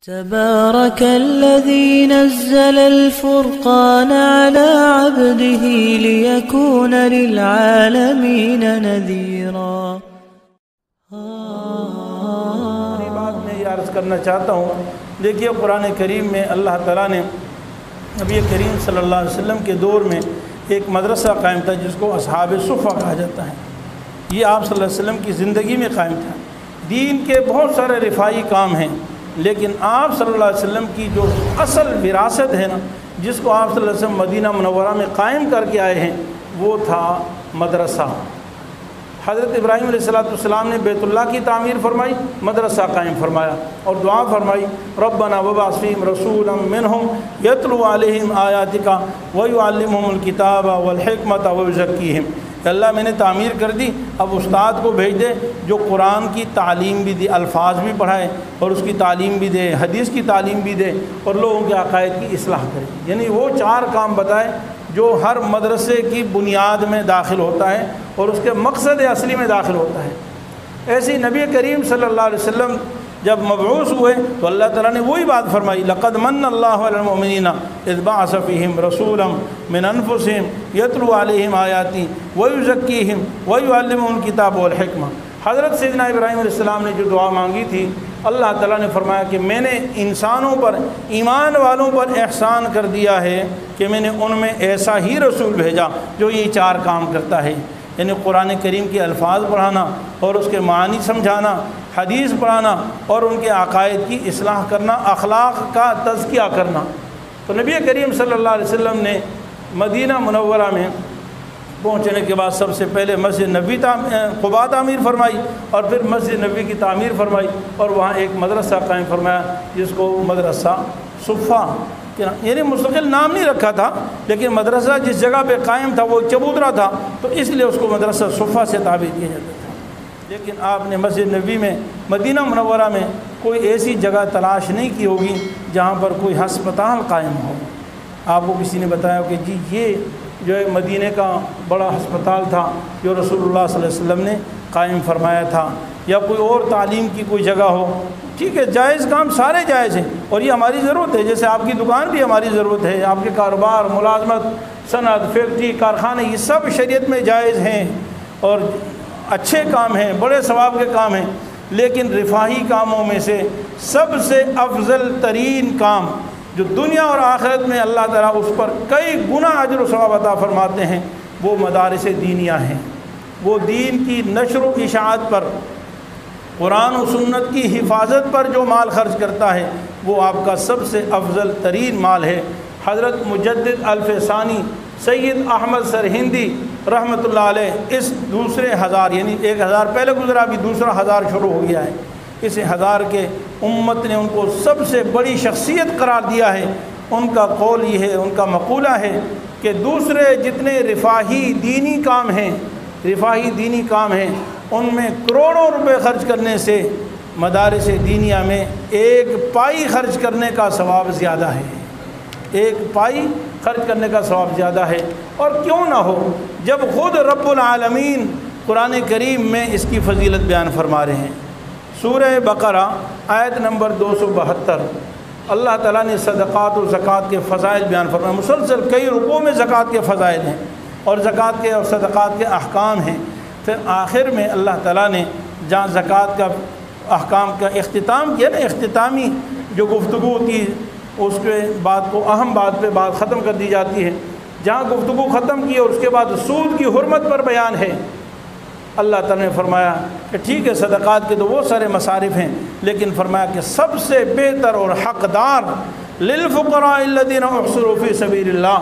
تبارك الذي نزل الفرقان على عبده ليكون للعالمين نذيرا۔ بات میں یہ عرض کرنا چاہتا ہوں، دیکھیے قرآن کریم میں اللہ تعالیٰ نے نبی کریم صلی اللہ علیہ وسلم کے دور میں ایک مدرسہ قائم تھا جس کو اصحاب صفہ کہا جاتا ہے۔ یہ آپ صلی اللہ علیہ وسلم کی زندگی میں قائم تھا۔ دین کے بہت سارے رفاعی کام ہیں، لیکن آپ صلی اللہ علیہ وسلم کی جو اصل وراثت ہے نا، جس کو آپ صلی اللہ علیہ وسلم مدینہ منورہ میں قائم کر کے آئے ہیں، وہ تھا مدرسہ۔ حضرت ابراہیم علیہ السلام نے بیت اللہ کی تعمیر فرمائی، مدرسہ قائم فرمایا اور دعا فرمائی، ربنا وابعث فیہم رسولا منہم یتلو علیہم آیاتک ویعلمہم الکتاب والحکمۃ ویزکیہم۔ کہ اللہ میں نے تعمیر کر دی، اب استاد کو بھیج دے جو قرآن کی تعلیم بھی دے، الفاظ بھی پڑھائے اور اس کی تعلیم بھی دے، حدیث کی تعلیم بھی دے اور لوگوں کے عقائد کی اصلاح کرے۔ یعنی وہ 4 کام بتائے جو ہر مدرسے کی بنیاد میں داخل ہوتا ہے اور اس کے مقصد اصلی میں داخل ہوتا ہے۔ ایسی نبی کریم صلی اللہ علیہ وسلم جب مبعوث ہوئے تو اللہ تعالیٰ نے وہی بات فرمائی، لقد من اللہ علی المؤمنین اذ بعث فیہم رسولا من انفسہم یتلو علیہم آیاتی ویزکیہم ویعلمہم الکتاب والحکمہ۔ حضرت سیدنا ابراہیم علیہ السلام نے جو دعا مانگی تھی، اللہ تعالیٰ نے فرمایا کہ میں نے انسانوں پر، ایمان والوں پر احسان کر دیا ہے کہ میں نے ان میں ایسا ہی رسول بھیجا جو یہ 4 کام کرتا ہے۔ یعنی قرآن کریم کے الفاظ پڑھانا اور اس کے معنی سمجھانا، حدیث پڑھانا اور ان کے عقائد کی اصلاح کرنا، اخلاق کا تزکیہ کرنا۔ تو نبی کریم صلی اللہ علیہ وسلم نے مدینہ منورہ میں پہنچنے کے بعد سب سے پہلے مسجد نبوی قباء تعمیر فرمائی اور پھر مسجد نبوی کی تعمیر فرمائی اور وہاں ایک مدرسہ قائم فرمایا جس کو مدرسہ صفہ، یعنی مستقل نام نہیں رکھا تھا، لیکن مدرسہ جس جگہ پہ قائم تھا وہ چبوترا تھا تو اس لیے اس کو مدرسہ صفہ سے تعبیر کیا جاتا تھا۔ لیکن آپ نے مسجد نبوی میں، مدینہ منورہ میں کوئی ایسی جگہ تلاش نہیں کی ہوگی جہاں پر کوئی ہسپتال قائم ہو۔ آپ کو کسی نے بتایا کہ جی یہ جو ہے مدینہ کا بڑا ہسپتال تھا جو رسول اللہ صلی اللہ علیہ وسلم نے قائم فرمایا تھا، یا کوئی اور تعلیم کی کوئی جگہ ہو، ٹھیک ہے، جائز کام سارے جائز ہیں اور یہ ہماری ضرورت ہے۔ جیسے آپ کی دکان بھی ہماری ضرورت ہے، آپ کے کاروبار، ملازمت، صنعت، فیکٹری، کارخانے، یہ سب شریعت میں جائز ہیں اور اچھے کام ہیں، بڑے ثواب کے کام ہیں۔ لیکن رفاہی کاموں میں سے سب سے افضل ترین کام جو دنیا اور آخرت میں اللہ تعالیٰ اس پر کئی گنا اجر و ثواب عطا فرماتے ہیں، وہ مدارس دینیہ ہیں۔ وہ دین کی نشر و اشاعت پر، قرآن و سنت کی حفاظت پر جو مال خرچ کرتا ہے وہ آپ کا سب سے افضل ترین مال ہے۔ حضرت مجدد الف ثانی سید احمد سرہندی رحمۃ اللہ علیہ اس دوسرے 1000، یعنی 1000 پہلے گزرا، ابھی دوسرا 1000 شروع ہو گیا ہے، اس 1000 کے امت نے ان کو سب سے بڑی شخصیت قرار دیا ہے۔ ان کا قول یہ ہے، ان کا مقولہ ہے کہ دوسرے جتنے رفاہی دینی کام ہیں، ان میں کروڑوں روپے خرچ کرنے سے مدارس دینیہ میں 1 پائی خرچ کرنے کا ثواب زیادہ ہے۔ 1 پائی خرچ کرنے کا ثواب زیادہ ہے۔ اور کیوں نہ ہو جب خود رب العالمین قرآن کریم میں اس کی فضیلت بیان فرما رہے ہیں۔ سورہ بقرہ آیت نمبر 272 اللہ تعالیٰ نے صدقات و زکوٰۃ کے فضائل بیان فرمائے۔ مسلسل کئی رکوع میں زکوٰۃ کے فضائل ہیں اور زکوٰۃ کے اور صدقات کے احکام ہیں۔ پھر آخر میں اللہ تعالیٰ نے جہاں زکوٰۃ کا احکام کا اختتام کیا نا، اختتامی جو گفتگو کی اس کے بعد کو اہم بات پہ بات ختم کر دی جاتی ہے، جہاں گفتگو ختم کی اور اس کے بعد سود کی حرمت پر بیان ہے، اللہ تعالیٰ نے فرمایا کہ ٹھیک ہے صدقات کے تو وہ سارے مصارف ہیں، لیکن فرمایا کہ سب سے بہتر اور حقدار للفقراء الذین احصروا فی سبیل اللہ،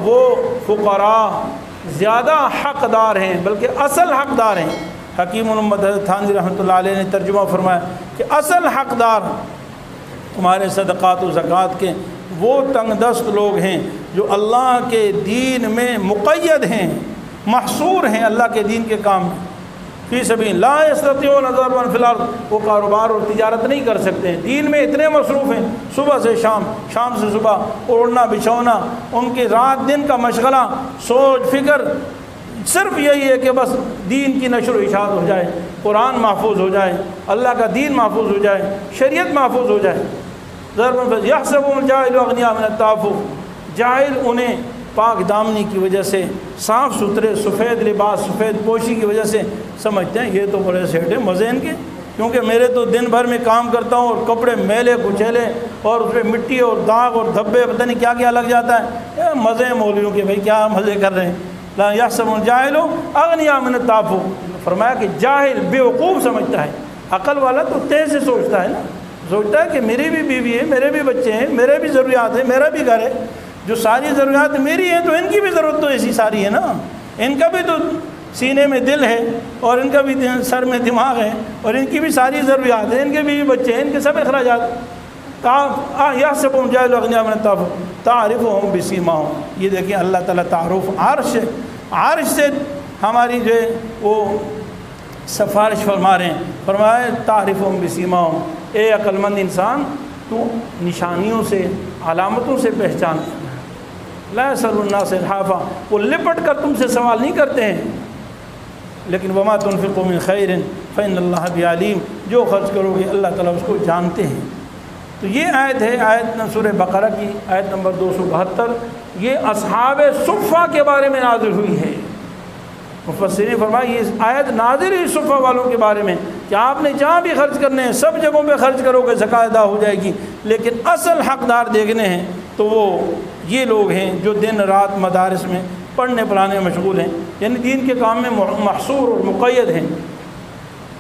وہ فقراء زیادہ حقدار ہیں، بلکہ اصل حقدار ہیں۔ حکیم الامت حضرت تھانوی رحمۃ اللہ علیہ نے ترجمہ فرمایا کہ اصل حقدار تمہارے صدقات و زکوٰۃ کے وہ تنگ دست لوگ ہیں جو اللہ کے دین میں مقید ہیں، محصور ہیں اللہ کے دین کے کام میں، فی سبیل لا یستطیعون ضربا فی الارض، وہ کاروبار اور تجارت نہیں کر سکتے ہیں، دین میں اتنے مصروف ہیں، صبح سے شام، شام سے صبح، اوڑھنا بچھونا، ان کے رات دن کا مشغلہ، سوچ فکر صرف یہی ہے کہ بس دین کی نشر و اشاعت ہو جائے، قرآن محفوظ ہو جائے، اللہ کا دین محفوظ ہو جائے، شریعت محفوظ ہو جائے۔ ضرب یحسبهم الجاہل اغنیاء من التعفف، جاہل انہیں پاک دامنی کی وجہ سے، صاف ستھرے سفید لباس سفید پوشی کی وجہ سے سمجھتے ہیں یہ تو بڑے سیٹ ہیں، مزے ان کے، کیونکہ میرے تو دن بھر میں کام کرتا ہوں اور کپڑے میلے کچیلے اور اس پہ مٹی اور داغ اور دھبے پتہ نہیں کیا کیا لگ جاتا ہے، مزے ہیں مولویوں کے، بھائی کیا مزے کر رہے ہیں۔ لا یحسبهم الجاہل اغنیاء من التعفف، فرمایا کہ جاہل بیوقوف سمجھتا ہے، عقل والا تو تیز سے سوچتا ہے نا، سوچتا ہے کہ میری بھی بیوی ہے، میرے بھی بچے ہیں، میرے بھی ضروریات ہیں، میرا بھی گھر ہے، جو ساری ضروریات میری ہیں تو ان کی بھی ضرورت تو ایسی ساری ہے نا، ان کا بھی تو سینے میں دل ہے اور ان کا بھی سر میں دماغ ہے اور ان کی بھی ساری ضروریات ہیں، ان کے بھی بچے ہیں، ان کے سب اخراجات۔ یحسبهم الجاہل اغنیاء من التعفف تعرفهم بسیماہم، یہ دیکھیں اللہ تعالیٰ تعارف عرش سے ہماری جو ہے وہ سفارش فرما رہے ہیں، فرمایا تعرفهم بسیماہم، اے عقل مند انسان تو نشانیوں سے علامتوں سے پہچان، لا يسأل الناس الحافا، وہ لپٹ کر تم سے سوال نہیں کرتے ہیں، لیکن وما تنفقوا من خیر فإن اللہ بعلیم، جو خرچ کرو گے اللہ تعالیٰ اس کو جانتے ہیں۔ تو یہ آیت ہے، آیت سورہ بقرہ کی آیت نمبر 272، یہ اصحاب صفہ کے بارے میں نازل ہوئی ہے۔ مفسرین فرمایا یہ آیت نازل ہوئی صفہ والوں کے بارے میں کہ آپ نے جہاں بھی خرچ کرنے ہیں سب جگہوں پہ خرچ کرو گے زکوٰۃ ادا ہو جائے گی، لیکن اصل حقدار دیکھنے ہیں تو وہ یہ لوگ ہیں جو دن رات مدارس میں پڑھنے پڑھانے میں مشغول ہیں، یعنی دین کے کام میں محصور اور مقید ہیں۔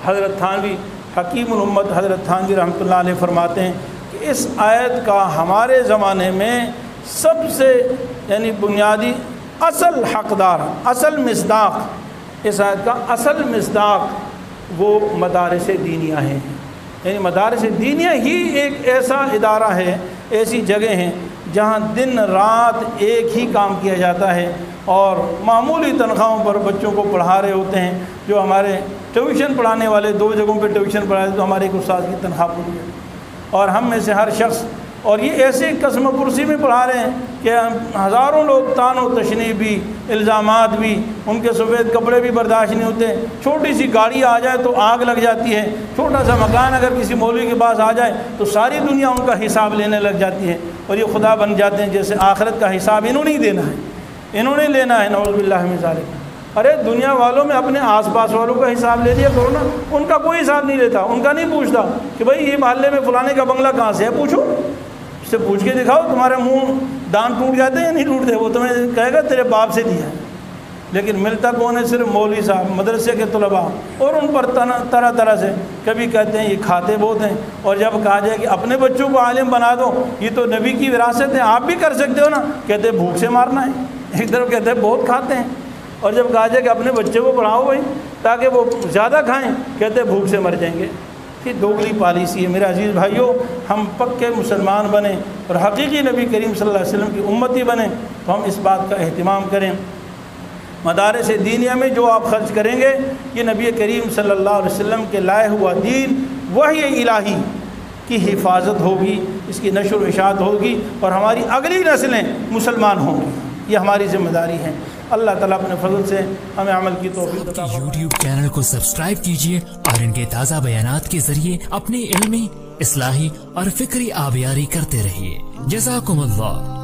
حضرت تھانوی حکیم الامت حضرت تھانوی رحمۃ اللہ علیہ فرماتے ہیں کہ اس آیت کا ہمارے زمانے میں سب سے یعنی بنیادی اصل حقدار، اصل مصداق، اس آیت کا اصل مصداق وہ مدارس دینیہ ہیں، یعنی مدارس دینیہ ہی ایک ایسا ادارہ ہے، ایسی جگہ ہیں جہاں دن رات ایک ہی کام کیا جاتا ہے اور معمولی تنخواہوں پر بچوں کو پڑھا رہے ہوتے ہیں۔ جو ہمارے ٹیوشن پڑھانے والے 2 جگہوں پہ ٹیوشن پڑھاتے تو ہمارے ایک استاد کی تنخواہ پوری ہے، اور ہم میں سے ہر شخص، اور یہ ایسے قسم کرسی میں پڑھا رہے ہیں کہ ہزاروں لوگ تان و تشنیع بھی، الزامات بھی، ان کے سفید کپڑے بھی برداشت نہیں ہوتے، چھوٹی سی گاڑی آ جائے تو آگ لگ جاتی ہے، چھوٹا سا مکان اگر کسی مولوی کے پاس آ جائے تو ساری دنیا ان کا حساب لینے لگ جاتی ہے، اور یہ خدا بن جاتے ہیں جیسے آخرت کا حساب انہوں نے دینا ہے، انہوں نے لینا ہے، نعوذ باللہ من ذالک۔ ارے دنیا والوں میں اپنے آس پاس والوں کا حساب لے لیا کرو نا، ان کا کوئی حساب نہیں لیتا، ان کا نہیں پوچھتا کہ بھائی یہ محلے میں فلانے کا بنگلہ کہاں سے ہے، پوچھو اس سے، پوچھ کے دکھاؤ تمہارا منہ دان ٹوٹ جاتے ہیں یا نہیں ٹوٹتے، وہ تمہیں کہے گا تیرے باپ سے دیا ہے، لیکن ملتا کون ہے؟ صرف مولوی صاحب، مدرسے کے طلباء، اور ان پر طرح طرح سے کبھی کہتے ہیں یہ کھاتے بہت ہیں، اور جب کہا جائے کہ اپنے بچوں کو عالم بنا دو، یہ تو نبی کی وراثت ہے آپ بھی کر سکتے ہو نا، کہتے ہیں بھوک سے مارنا ہے، ایک طرف کہتے ہیں بہت کھاتے ہیں، اور جب کہا جائے کہ اپنے بچے کو پڑھاؤ بھائی تاکہ وہ زیادہ کھائیں، کہتے ہیں بھوک سے مر جائیں گے۔ یہ دوگلی پالیسی ہے۔ میرے عزیز بھائیوں، ہم پکے مسلمان بنیں اور حقیقی نبی کریم صلی اللہ علیہ وسلم کی امتی بنیں تو ہم اس بات کا اہتمام کریں۔ مدارس دینیہ میں جو آپ خرچ کریں گے یہ نبی کریم صلی اللہ علیہ وسلم کے لائے ہوا دین وحی الہی کی حفاظت ہوگی، اس کی نشر و اشاعت ہوگی، اور ہماری اگلی نسلیں مسلمان ہوں گی، یہ ہماری ذمہ داری ہے۔ اللہ تعالیٰ اپنے فضل سے ہمیں عمل کی توفیق عطا فرمائے۔ یوٹیوب چینل کو سبسکرائب کیجیے اور ان کے تازہ بیانات کے ذریعے اپنی علمی، اصلاحی اور فکری آبیاری کرتے رہیے۔ جزاکم اللہ۔